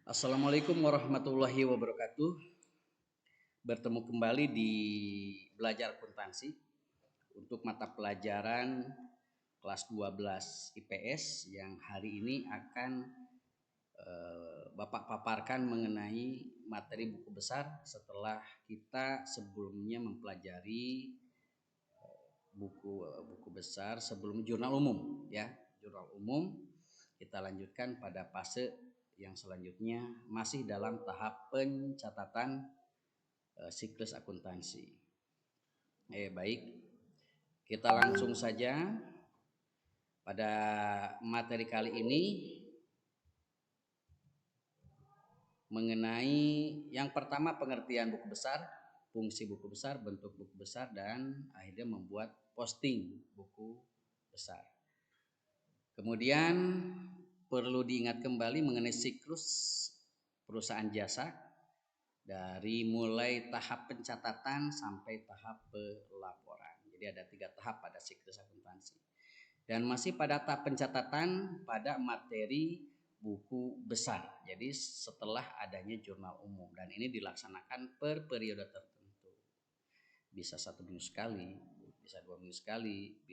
Assalamualaikum warahmatullahi wabarakatuh. Bertemu kembali di Belajar Akuntansi untuk mata pelajaran kelas 12 IPS yang hari ini akan Bapak paparkan mengenai materi buku besar setelah kita sebelumnya mempelajari buku besar sebelum jurnal umum ya. Jurnal umum kita lanjutkan pada fase yang selanjutnya masih dalam tahap pencatatan siklus akuntansi. Baik, kita langsung saja pada materi kali ini mengenai yang pertama pengertian buku besar, fungsi buku besar, bentuk buku besar, dan akhirnya membuat posting buku besar. Kemudian perlu diingat kembali mengenai siklus perusahaan jasa dari mulai tahap pencatatan sampai tahap pelaporan. Jadi ada 3 tahap pada siklus akuntansi. Dan masih pada tahap pencatatan pada materi buku besar. Jadi setelah adanya jurnal umum dan ini dilaksanakan per periode tertentu. Bisa 1 minggu sekali, bisa 2 minggu sekali,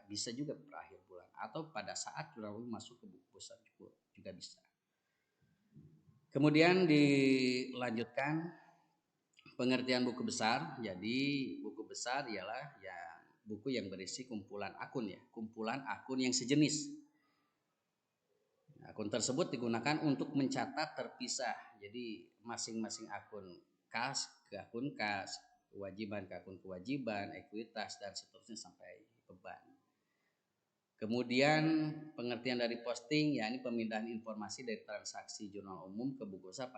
bisa juga per akhir bulan atau pada saat jurnal umum masuk ke buku besar juga bisa. Kemudian dilanjutkan pengertian buku besar. Jadi buku besar ialah buku yang berisi kumpulan akun ya, kumpulan akun yang sejenis. Akun tersebut digunakan untuk mencatat terpisah. Jadi masing-masing akun kas ke akun kas, kewajiban ke akun kewajiban, ekuitas dan seterusnya sampai beban. Kemudian pengertian dari posting yakni pemindahan informasi dari transaksi jurnal umum ke buku besar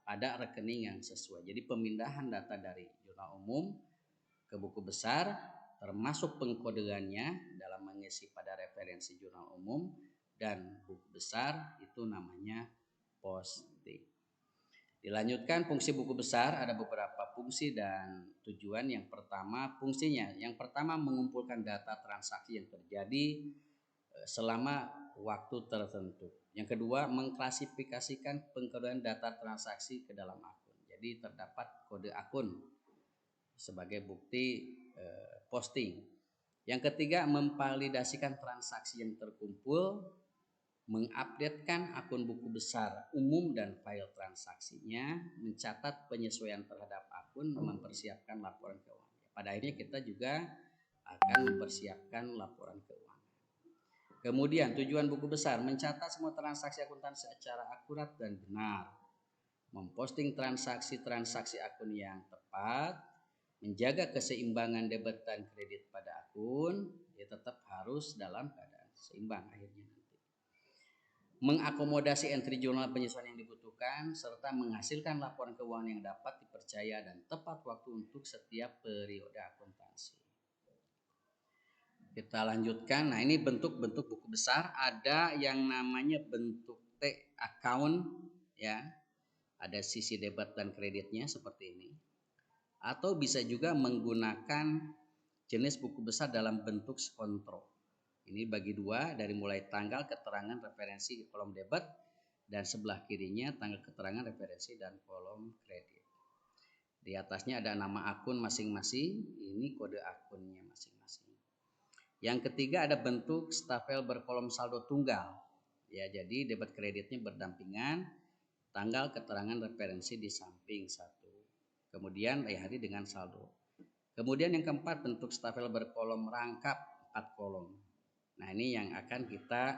pada rekening yang sesuai. Jadi pemindahan data dari jurnal umum ke buku besar termasuk pengkodeannya dalam mengisi pada referensi jurnal umum dan buku besar itu namanya posting. Dilanjutkan fungsi buku besar, ada beberapa fungsi dan tujuan. Yang pertama fungsinya, yang pertama mengumpulkan data transaksi yang terjadi selama waktu tertentu. Yang kedua mengklasifikasikan pengkodean data transaksi ke dalam akun. Jadi terdapat kode akun sebagai bukti posting. Yang ketiga memvalidasikan transaksi yang terkumpul, mengupdatekan akun buku besar umum dan file transaksinya, mencatat penyesuaian terhadap akun, mempersiapkan laporan keuangan. Pada akhirnya kita juga akan mempersiapkan laporan keuangan. Kemudian tujuan buku besar mencatat semua transaksi akuntansi secara akurat dan benar, memposting transaksi-transaksi akun yang tepat, menjaga keseimbangan debit dan kredit pada akun, ya tetap harus dalam keadaan seimbang akhirnya nanti. Mengakomodasi entry jurnal penyesuaian yang dibutuhkan serta menghasilkan laporan keuangan yang dapat dipercaya dan tepat waktu untuk setiap periode akuntansi. Kita lanjutkan. Nah, ini bentuk-bentuk buku besar. Ada yang namanya bentuk T account ya. Ada sisi debit dan kreditnya seperti ini. Atau bisa juga menggunakan jenis buku besar dalam bentuk kontrol. Ini bagi dua, dari mulai tanggal keterangan referensi di kolom debit dan sebelah kirinya tanggal keterangan referensi dan kolom kredit. Di atasnya ada nama akun masing-masing, ini kode akunnya masing-masing. Yang ketiga ada bentuk stafel berkolom saldo tunggal. Ya, jadi debit kreditnya berdampingan, tanggal keterangan referensi di samping satu. Kemudian hari dengan saldo. Kemudian yang keempat bentuk stafel berkolom rangkap 4 kolom. Nah, ini yang akan kita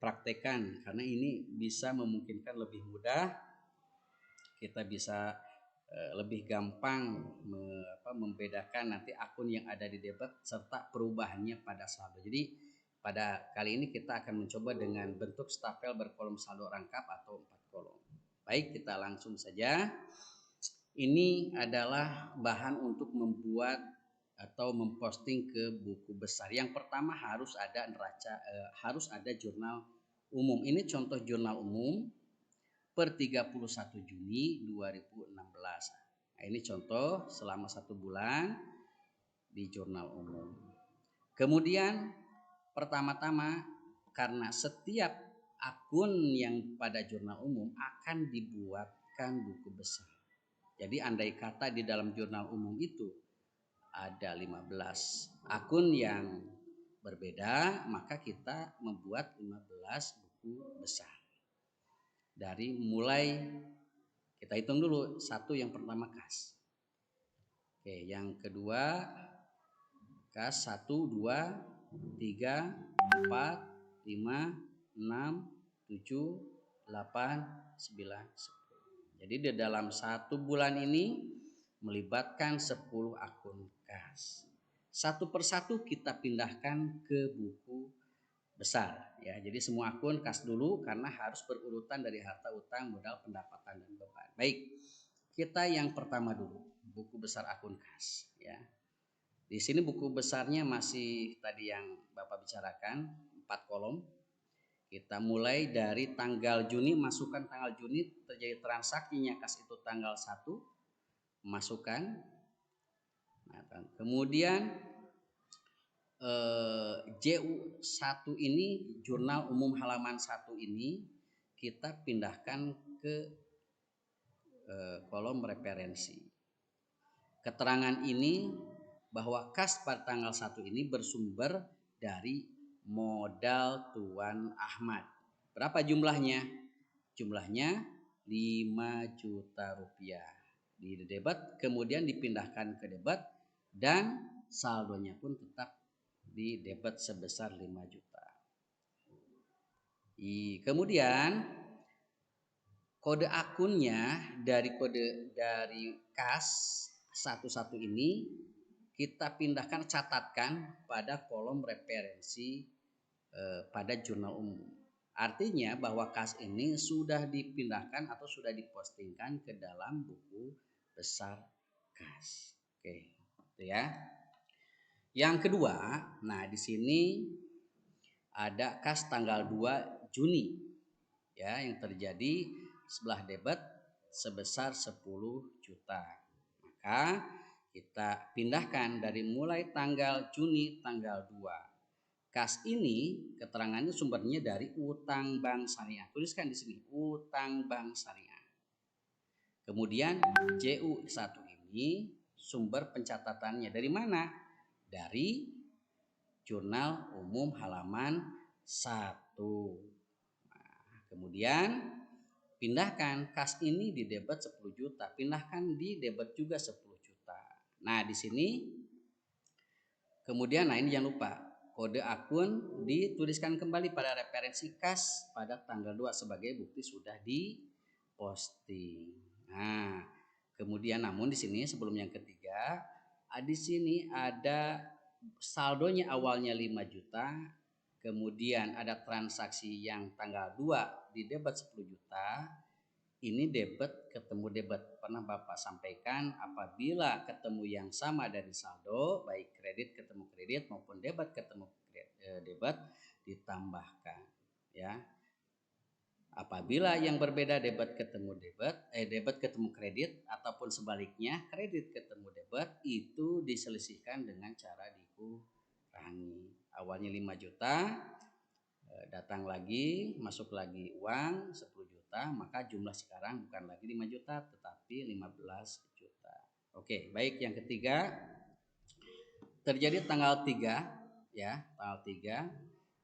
praktekkan karena ini bisa memungkinkan lebih mudah. Kita bisa lebih gampang membedakan nanti akun yang ada di debit serta perubahannya pada saldo. Jadi pada kali ini kita akan mencoba dengan bentuk stafel berkolom saldo rangkap atau 4 kolom. Baik, kita langsung saja. Ini adalah bahan untuk membuat atau memposting ke buku besar. Yang pertama harus ada jurnal umum. Ini contoh jurnal umum per 31 Juni 2016. Nah, ini contoh selama 1 bulan di jurnal umum. Kemudian pertama-tama karena setiap akun yang pada jurnal umum akan dibuatkan buku besar. Jadi andai kata di dalam jurnal umum itu ada 15 akun yang berbeda, maka kita membuat 15 buku besar. Dari mulai kita hitung dulu, satu yang pertama kas. Oke, yang kedua kas 1, 2, 3, 4, 5, 6, 7, 8, 9, 10. Jadi di dalam 1 bulan ini melibatkan 10 akun kas. Satu persatu kita pindahkan ke buku besar ya. Jadi semua akun kas dulu karena harus berurutan dari harta utang, modal, pendapatan dan beban. Baik. Kita yang pertama dulu, buku besar akun kas ya. Di sini buku besarnya masih tadi yang Bapak bicarakan, 4 kolom. Kita mulai dari tanggal Juni, masukkan tanggal Juni terjadi transaksinya kas itu tanggal 1, masukkan. Nah, kemudian JU1 ini, jurnal umum halaman 1 ini kita pindahkan ke kolom referensi. Keterangan ini bahwa kas pada tanggal 1 ini bersumber dari modal Tuan Ahmad. Berapa jumlahnya? Jumlahnya 5 juta rupiah. Di debit kemudian dipindahkan ke debit dan saldonya pun tetap di debit sebesar 5 juta. Kemudian kode akunnya dari kas 11 ini kita pindahkan, catatkan pada kolom referensi pada jurnal umum. Artinya bahwa kas ini sudah dipindahkan atau sudah dipostingkan ke dalam buku besar kas. Oke, itu ya. Yang kedua, nah di sini ada kas tanggal 2 Juni ya yang terjadi sebelah debit sebesar 10 juta. Maka kita pindahkan dari mulai tanggal Juni tanggal 2. Kas ini keterangannya sumbernya dari utang bank syariah. Tuliskan di sini utang bank syariah. Kemudian JU1 ini sumber pencatatannya dari mana? Dari jurnal umum halaman 1. Nah, kemudian pindahkan kas ini di debit 10 juta, pindahkan di debit juga 10 juta. Nah, di sini kemudian ini jangan lupa kode akun dituliskan kembali pada referensi kas pada tanggal 2 sebagai bukti sudah diposting. Nah, kemudian namun di sini sebelum yang ketiga, di sini ada saldonya awalnya 5 juta, kemudian ada transaksi yang tanggal 2 di debit 10 juta. Ini debit ketemu debit. Pernah Bapak sampaikan apabila ketemu yang sama dari saldo, baik kredit ketemu kredit maupun debit ketemu debit, ditambahkan ya. Apabila yang berbeda debit ketemu debit ketemu kredit ataupun sebaliknya kredit ketemu debit, itu diselisihkan dengan cara dikurangi. Awalnya 5 juta, datang lagi, masuk lagi uang 10 juta, maka jumlah sekarang bukan lagi 5 juta tetapi 15 juta. Oke, baik, yang ketiga terjadi tanggal 3 ya, tanggal 3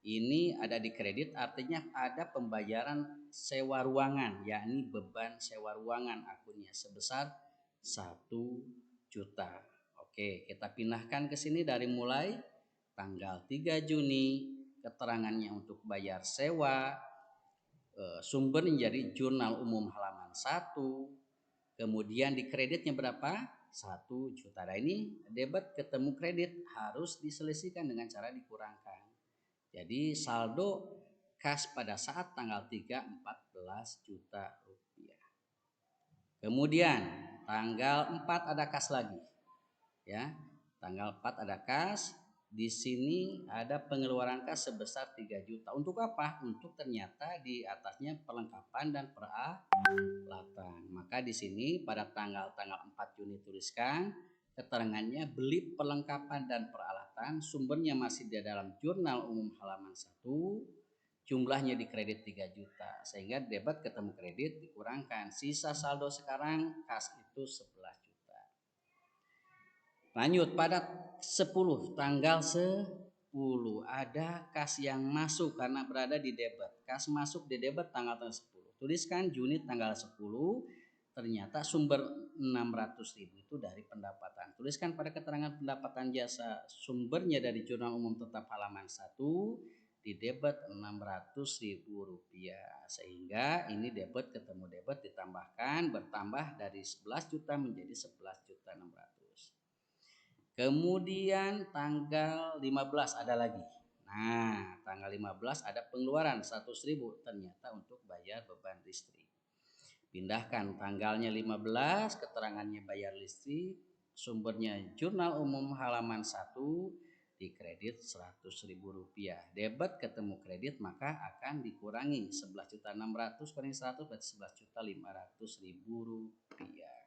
ini ada di kredit, artinya ada pembayaran sewa ruangan, yakni beban sewa ruangan akunnya sebesar 1 juta. Oke, kita pindahkan ke sini dari mulai tanggal 3 Juni, keterangannya untuk bayar sewa, sumber menjadi jurnal umum halaman 1, kemudian di kreditnya berapa? 1 juta. Nah, ini debit ketemu kredit harus diselisihkan dengan cara dikurangkan. Jadi saldo kas pada saat tanggal 3 14 juta rupiah. Kemudian tanggal 4 ada kas lagi. Ya. Tanggal 4 ada kas. Di sini ada pengeluaran kas sebesar 3 juta. Untuk apa? Untuk ternyata di atasnya perlengkapan dan peralatan. Maka di sini pada tanggal 4 Juni tuliskan keterangannya beli perlengkapan dan peralatan, sumbernya masih di dalam jurnal umum halaman 1, jumlahnya di kredit 3 juta, sehingga debit ketemu kredit dikurangkan, sisa saldo sekarang kas itu 11 juta. Lanjut pada 10, tanggal 10 ada kas yang masuk karena berada di debit. Kas masuk di debit tanggal 10. Tuliskan Juni tanggal 10, ternyata sumber 600.000 itu dari pendapatan. Tuliskan pada keterangan pendapatan jasa, sumbernya dari Jurnal Umum Tetap halaman 1, di debit 600.000 rupiah, sehingga ini debit ketemu debit ditambahkan, bertambah dari 11 juta menjadi 11.600.000. Kemudian tanggal 15 ada lagi. Nah, tanggal 15 ada pengeluaran 100.000 ternyata untuk bayar beban listrik. Pindahkan tanggalnya 15, keterangannya bayar listrik, sumbernya Jurnal Umum halaman 1, di kredit 100.000 rupiah. Debit ketemu kredit maka akan dikurangi 11.600 kurangi 100 berarti 11.500.000 rupiah.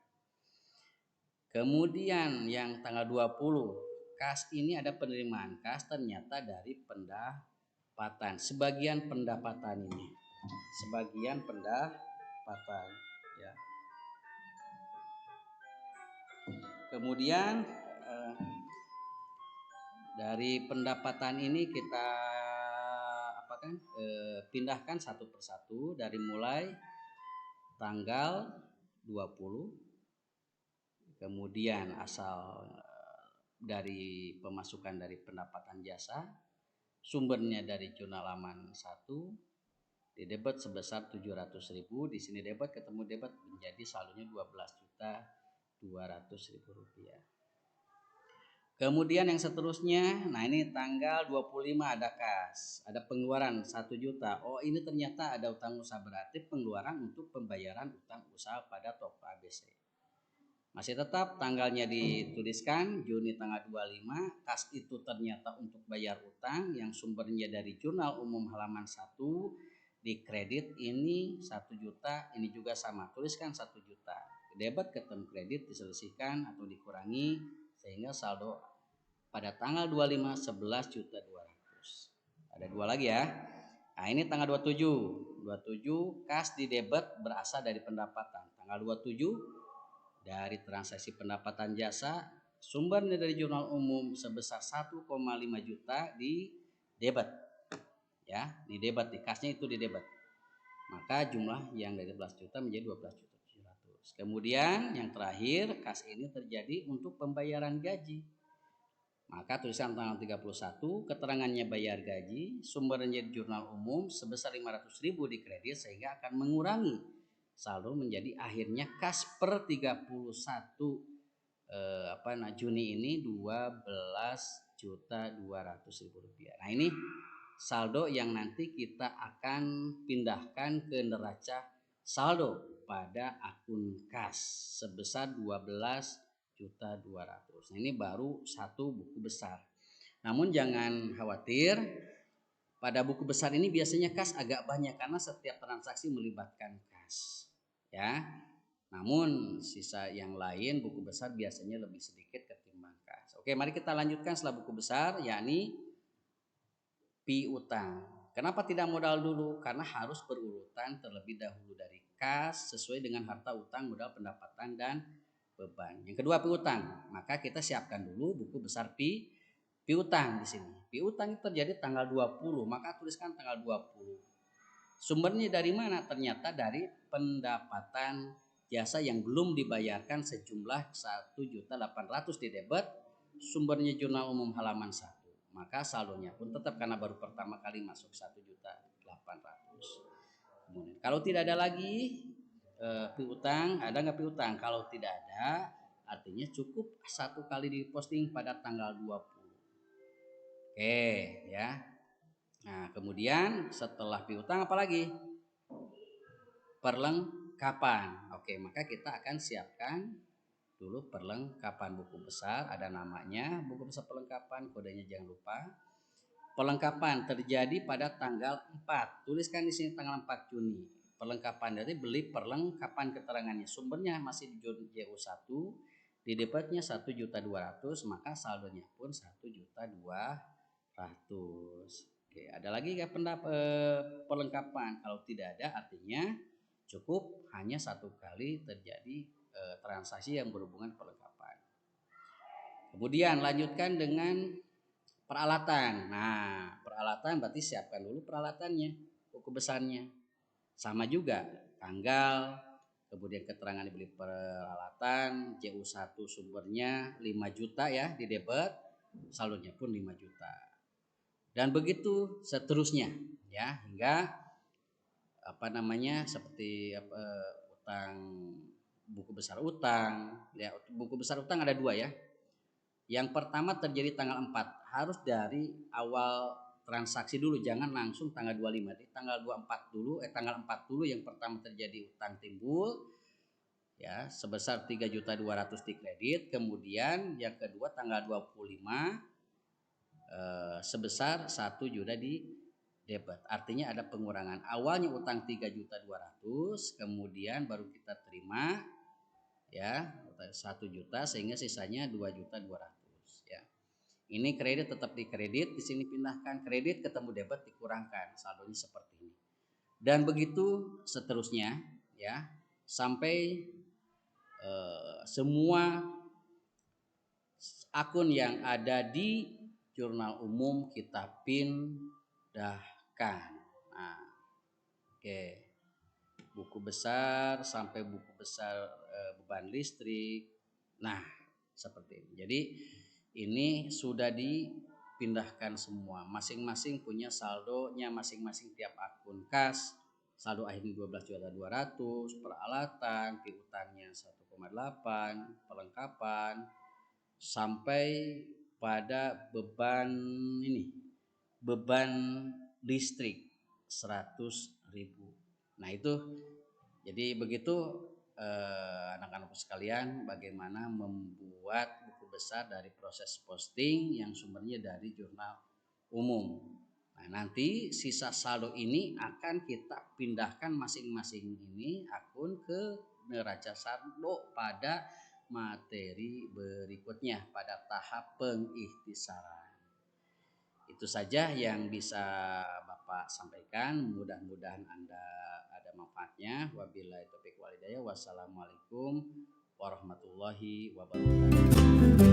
Kemudian yang tanggal 20, kas ini ada penerimaan kas ternyata dari pendapatan. Sebagian pendapatan ini. Sebagian pendapatan ya. Kemudian dari pendapatan ini kita pindahkan satu persatu dari mulai tanggal 20. Kemudian asal dari pemasukan dari pendapatan jasa, sumbernya dari Jurnal Aman 1, di debit sebesar 700.000, di sini debit ketemu debit menjadi saldonya 12.200.000 rupiah. Kemudian yang seterusnya, nah ini tanggal 25 ada kas, ada pengeluaran 1 juta. Oh ini ternyata ada utang usaha, berarti pengeluaran untuk pembayaran utang usaha pada toko ABC. Masih tetap tanggalnya dituliskan Juni tanggal 25, kas itu ternyata untuk bayar utang yang sumbernya dari Jurnal Umum halaman 1, di kredit ini 1 juta, ini juga sama, tuliskan 1 juta. Debit ketemu kredit diselisihkan atau dikurangi sehingga saldo pada tanggal 25 11.200.000. Ada dua lagi ya. Nah, ini tanggal 27. 27 kas di debit berasal dari pendapatan. Tanggal 27 dari transaksi pendapatan jasa, sumbernya dari Jurnal Umum sebesar 1,5 juta di debit. Ya, di debit, di kasnya itu di debit. Maka jumlah yang dari 11 juta menjadi 12.700.000. Kemudian yang terakhir, kas ini terjadi untuk pembayaran gaji. Maka tulisan tanggal 31, keterangannya bayar gaji, sumbernya di Jurnal Umum sebesar 500.000 di kredit sehingga akan mengurangi saldo menjadi akhirnya kas per 31 Juni ini 12.200.000 rupiah. Nah ini saldo yang nanti kita akan pindahkan ke neraca saldo pada akun kas sebesar 12.200.000. Nah ini baru satu buku besar. Namun jangan khawatir, pada buku besar ini biasanya kas agak banyak karena setiap transaksi melibatkan kas. Ya, namun sisa yang lain buku besar biasanya lebih sedikit ketimbang kas. Oke, mari kita lanjutkan setelah buku besar, yakni piutang. Kenapa tidak modal dulu? Karena harus berurutan terlebih dahulu dari kas sesuai dengan harta utang, modal, pendapatan, dan beban. Yang kedua piutang, maka kita siapkan dulu buku besar piutang di sini. Piutang itu terjadi tanggal 20, maka tuliskan tanggal 20. Sumbernya dari mana? Ternyata dari pendapatan jasa yang belum dibayarkan sejumlah 1.800.000 di debit, sumbernya Jurnal Umum halaman 1. Maka saldonya pun tetap karena baru pertama kali masuk 1.800.000. Kemudian kalau tidak ada lagi piutang, ada nggak piutang? Kalau tidak ada, artinya cukup satu kali diposting pada tanggal 20. Oke, ya. Nah, kemudian setelah piutang apa lagi? Perlengkapan. Oke, maka kita akan siapkan dulu perlengkapan buku besar, ada namanya, buku besar perlengkapan, kodenya jangan lupa. Perlengkapan terjadi pada tanggal 4. Tuliskan di sini tanggal 4 Juni. Perlengkapan dari beli perlengkapan keterangannya. Sumbernya masih di JU1, di debitnya 1.200.000, maka saldonya pun 1.200.000. Oke, ada lagi nggak perlengkapan? Kalau tidak ada, artinya cukup hanya satu kali terjadi transaksi yang berhubungan perlengkapan. Kemudian lanjutkan dengan peralatan. Nah, peralatan berarti siapkan dulu peralatannya, buku besarnya. Sama juga, tanggal, kemudian keterangan dibeli peralatan, JU1 sumbernya 5 juta ya di debit, saldonya pun 5 juta. Dan begitu seterusnya ya, hingga seperti utang, buku besar utang ya. Buku besar utang ada dua ya. Yang pertama terjadi tanggal 4, harus dari awal transaksi dulu, jangan langsung tanggal 25. Di tanggal 24 dulu, tanggal 4 dulu yang pertama terjadi utang timbul ya sebesar 3.200.000 di kredit, kemudian yang kedua tanggal 25 sebesar 1 juta di debit. Artinya ada pengurangan. Awalnya utang 3.200.000, kemudian baru kita terima ya 1 juta, sehingga sisanya 2.200.000 ya. Ini kredit tetap di kredit, di sini pindahkan kredit, ketemu debit dikurangkan, saldonya seperti ini. Dan begitu seterusnya ya, sampai semua akun yang ada di jurnal umum kita pindahkan. Nah, oke. Buku besar sampai buku besar beban listrik. Nah, seperti ini. Jadi ini sudah dipindahkan semua. Masing-masing punya saldonya masing-masing tiap akun. Kas saldo akhirnya 12.200.000, peralatan, piutangnya 1,8, perlengkapan, sampai pada beban listrik 100.000. Nah itu, jadi begitu anak-anak sekalian, bagaimana membuat buku besar dari proses posting yang sumbernya dari jurnal umum. Nah nanti sisa saldo ini akan kita pindahkan masing-masing ini akun ke neraca saldo pada materi berikutnya pada tahap pengikhtisaran. Itu saja yang bisa Bapak sampaikan, mudah-mudahan Anda ada manfaatnya. Wabillahi taufiq wal hidayah. Wassalamualaikum warahmatullahi wabarakatuh.